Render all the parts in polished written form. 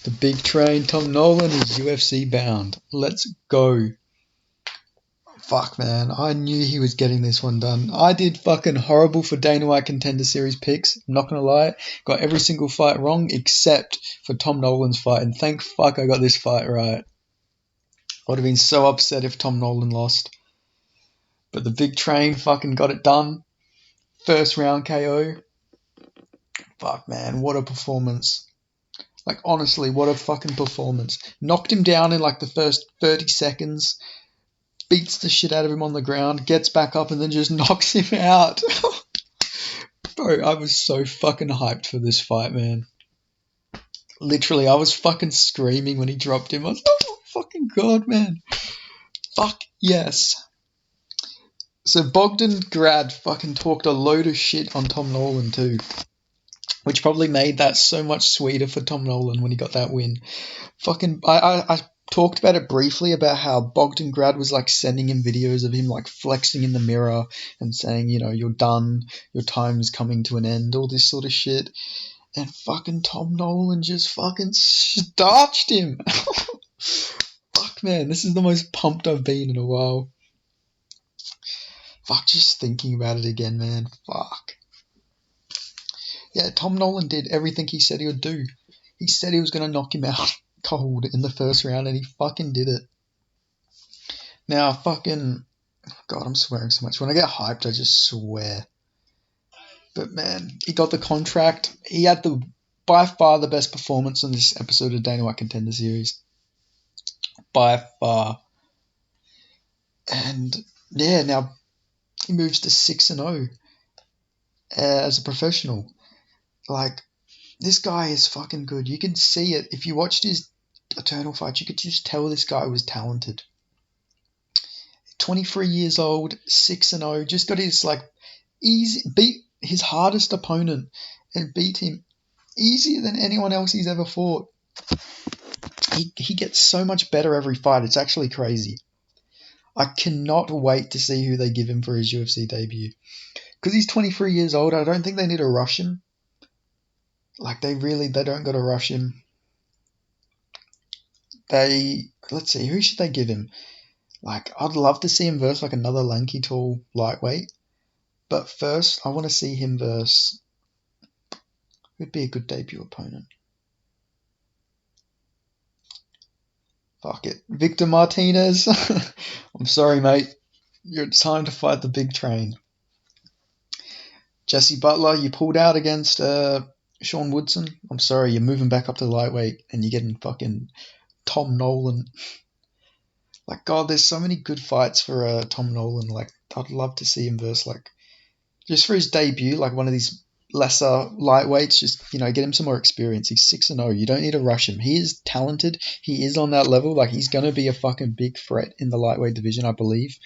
The big train, Tom Nolan is UFC bound. Let's go. Fuck, man. I knew he was getting this one done. I did fucking horrible for Dana White Contender Series picks. I'm not going to lie. Got every single fight wrong except for Tom Nolan's fight. And thank fuck I got this fight right. I would have been so upset if Tom Nolan lost. But the big train fucking got it done. First round KO. Fuck, man. What a performance. Like, honestly, what a fucking performance. Knocked him down in like the first 30 seconds. Beats the shit out of him on the ground. Gets back up and then just knocks him out. Bro, I was so fucking hyped for this fight, man. Literally, I was fucking screaming when he dropped him. I was like, oh fucking god, man. Fuck yes. So Bogdan Grad fucking talked a load of shit on Tom Nolan too. Which probably made that so much sweeter for Tom Nolan when he got that win. Fucking, I talked about it briefly about how Bogdan Grad was like sending him videos of him like flexing in the mirror and saying, you know, you're done, your time is coming to an end, all this sort of shit. And fucking Tom Nolan just fucking starched him. Fuck, man, this is the most pumped I've been in a while. Fuck, just thinking about it again, man. Fuck. Yeah, Tom Nolan did everything he said he would do. He said he was going to knock him out cold in the first round, and he fucking did it. Now, fucking... God, I'm swearing so much. When I get hyped, I just swear. But, man, he got the contract. He had by far the best performance on this episode of Dana White Contender Series. By far. And, yeah, now he moves to 6-0 as a professional. Like, this guy is fucking good. You can see it. If you watched his Eternal fight, you could just tell this guy was talented. 23 years old, 6-0, just got his, like, beat his hardest opponent and beat him easier than anyone else he's ever fought. He gets so much better every fight. It's actually crazy. I cannot wait to see who they give him for his UFC debut. Because he's 23 years old, I don't think they need to rush him. Like, they don't got to rush him. Let's see, who should they give him? Like, I'd love to see him verse, like, another lanky, tall lightweight. But first, I want to see him verse... Who'd be a good debut opponent? Fuck it. Victor Martinez. I'm sorry, mate. It's time to fight the big train. Jesse Butler, you pulled out against Sean Woodson. I'm sorry, you're moving back up to lightweight and you're getting fucking Tom Nolan. Like, God, there's so many good fights for Tom Nolan. Like, I'd love to see him verse, like, just for his debut, like one of these lesser lightweights, just, you know, get him some more experience. He's 6-0. You don't need to rush him. He is talented. He is on that level. Like, he's going to be a fucking big threat in the lightweight division, I believe.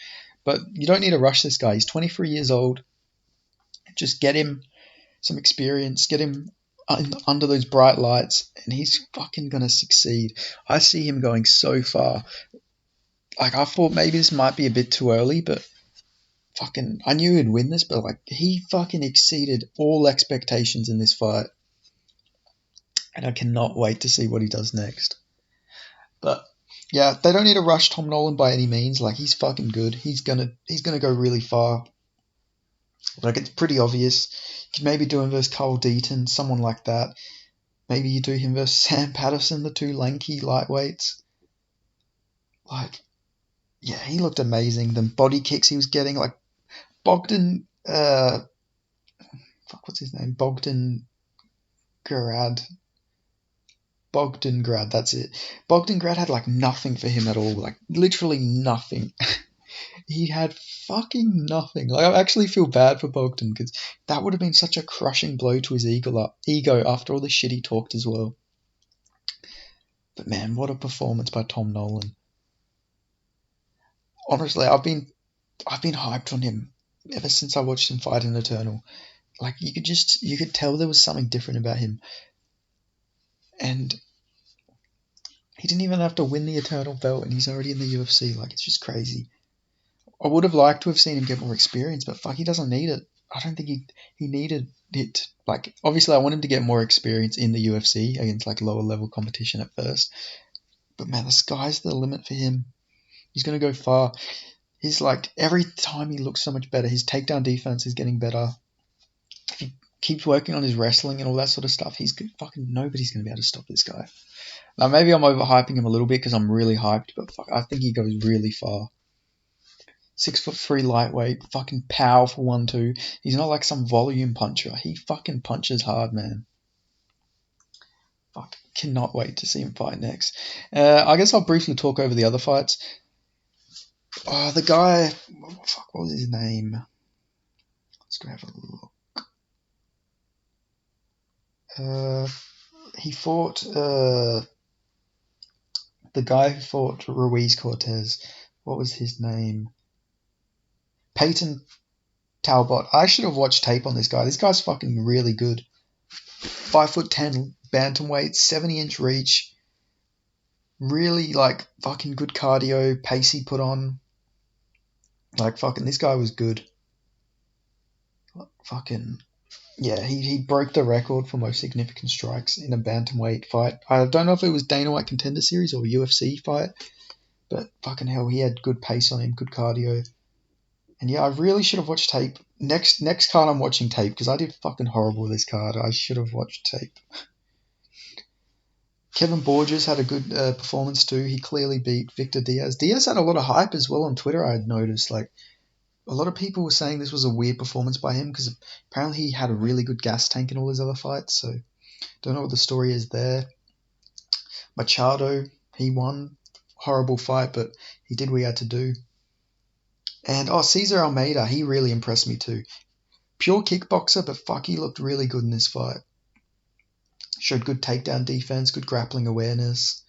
But you don't need to rush this guy. He's 23 years old. Just get him some experience. Get him under those bright lights, and he's fucking going to succeed. I see him going so far. Like, I thought maybe this might be a bit too early, but fucking, I knew he'd win this, but like, he fucking exceeded all expectations in this fight. And I cannot wait to see what he does next. But yeah, they don't need to rush Tom Nolan by any means. Like, he's fucking good. He's gonna go really far. Like, it's pretty obvious. You could maybe do him versus Carl Deaton, someone like that. Maybe you do him versus Sam Patterson, the two lanky lightweights. Like, yeah, he looked amazing. The body kicks he was getting, like, Bogdan, what's his name? Bogdan Grad, that's it. Bogdan Grad had, like, nothing for him at all. Like, literally nothing. He had fucking nothing. Like, I actually feel bad for Bogdan, because that would have been such a crushing blow to his ego after all the shit he talked as well. But man, what a performance by Tom Nolan. Honestly, I've been hyped on him ever since I watched him fight in Eternal. Like, you could tell there was something different about him. And he didn't even have to win the Eternal belt, and he's already in the UFC. Like, it's just crazy. I would have liked to have seen him get more experience, but fuck, he doesn't need it. I don't think he needed it. Like, obviously, I want him to get more experience in the UFC against like lower level competition at first. But man, the sky's the limit for him. He's gonna go far. He's like every time he looks so much better. His takedown defense is getting better. If he keeps working on his wrestling and all that sort of stuff, nobody's gonna be able to stop this guy. Now maybe I'm overhyping him a little bit because I'm really hyped, but I think he goes really far. 6'3" lightweight, fucking powerful 1-2. He's not like some volume puncher. He fucking punches hard, man. Fuck, cannot wait to see him fight next. I guess I'll briefly talk over the other fights. Oh, the guy, fuck, what was his name? Let's go have a look. He fought the guy who fought Ruiz Cortez. What was his name? Peyton Talbot. I should have watched tape on this guy. This guy's fucking really good. 5'10" bantamweight, 70-inch reach. Really like fucking good cardio, pace he put on. Like fucking, this guy was good. Fucking yeah, he broke the record for most significant strikes in a bantamweight fight. I don't know if it was Dana White Contender Series or UFC fight, but fucking hell, he had good pace on him, good cardio. And yeah, I really should have watched tape. Next card I'm watching tape because I did fucking horrible with this card. I should have watched tape. Kevin Borges had a good performance too. He clearly beat Victor Diaz. Diaz had a lot of hype as well on Twitter, I had noticed. Like, a lot of people were saying this was a weird performance by him because apparently he had a really good gas tank in all his other fights. So, don't know what the story is there. Machado, he won. Horrible fight, but he did what he had to do. And, Cesar Almeida, he really impressed me too. Pure kickboxer, but fuck, he looked really good in this fight. Showed good takedown defense, good grappling awareness.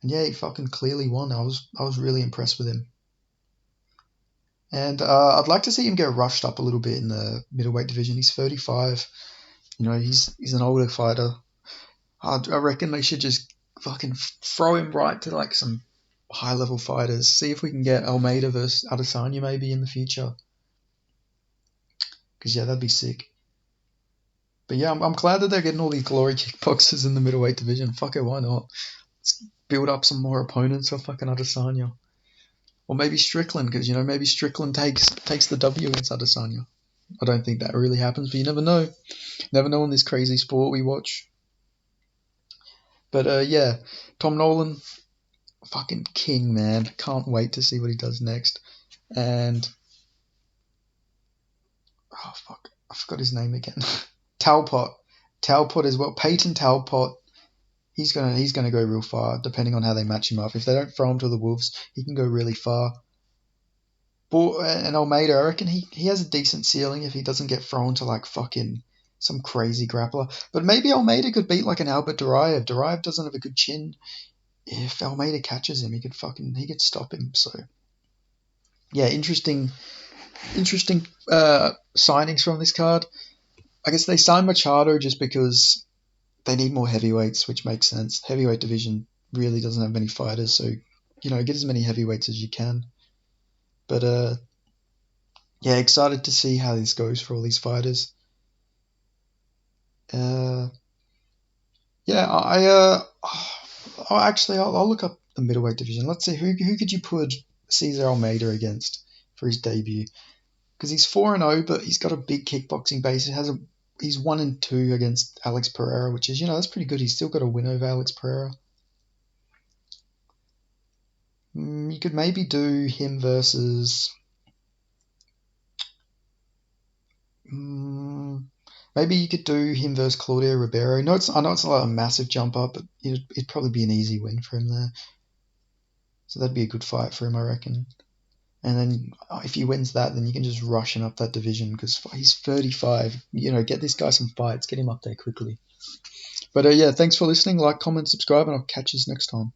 And yeah, he fucking clearly won. I was really impressed with him. And I'd like to see him get rushed up a little bit in the middleweight division. He's 35. You know, he's an older fighter. I reckon they should just fucking throw him right to like some high-level fighters. See if we can get Almeida versus Adesanya maybe in the future. Because, yeah, that'd be sick. But, yeah, I'm glad that they're getting all these glory kickboxers in the middleweight division. Fuck it, why not? Let's build up some more opponents for fucking Adesanya. Or maybe Strickland, because, you know, maybe Strickland takes the W against Adesanya. I don't think that really happens, but you never know. Never know in this crazy sport we watch. But, yeah, Tom Nolan, fucking king, man. Can't wait to see what he does next. And, oh, fuck, I forgot his name again. Talbot as well. Peyton Talbot. He's gonna go real far, depending on how they match him up. If they don't throw him to the wolves, he can go really far. And Almeida, I reckon he has a decent ceiling if he doesn't get thrown to like fucking some crazy grappler. But maybe Almeida could beat like an Albert Duraev. Duraev doesn't have a good chin. If Almeida catches him, he could stop him. So yeah, interesting signings from this card. I guess they signed Machado just because they need more heavyweights, which makes sense. Heavyweight division really doesn't have many fighters, so, you know, get as many heavyweights as you can. But, yeah, excited to see how this goes for all these fighters. Yeah, I'll look up the middleweight division. Let's see, who could you put Cesar Almeida against for his debut? Because he's 4-0, but he's got a big kickboxing base. He's 1-2 against Alex Pereira, which is, you know, that's pretty good. He's still got a win over Alex Pereira. You could maybe do him versus... maybe you could do him versus Claudio Ribeiro. I know it's not a massive jump up, but it'd probably be an easy win for him there. So that'd be a good fight for him, I reckon. And then if he wins that, then you can just rush him up that division because he's 35. You know, get this guy some fights. Get him up there quickly. But yeah, thanks for listening. Like, comment, subscribe, and I'll catch you next time.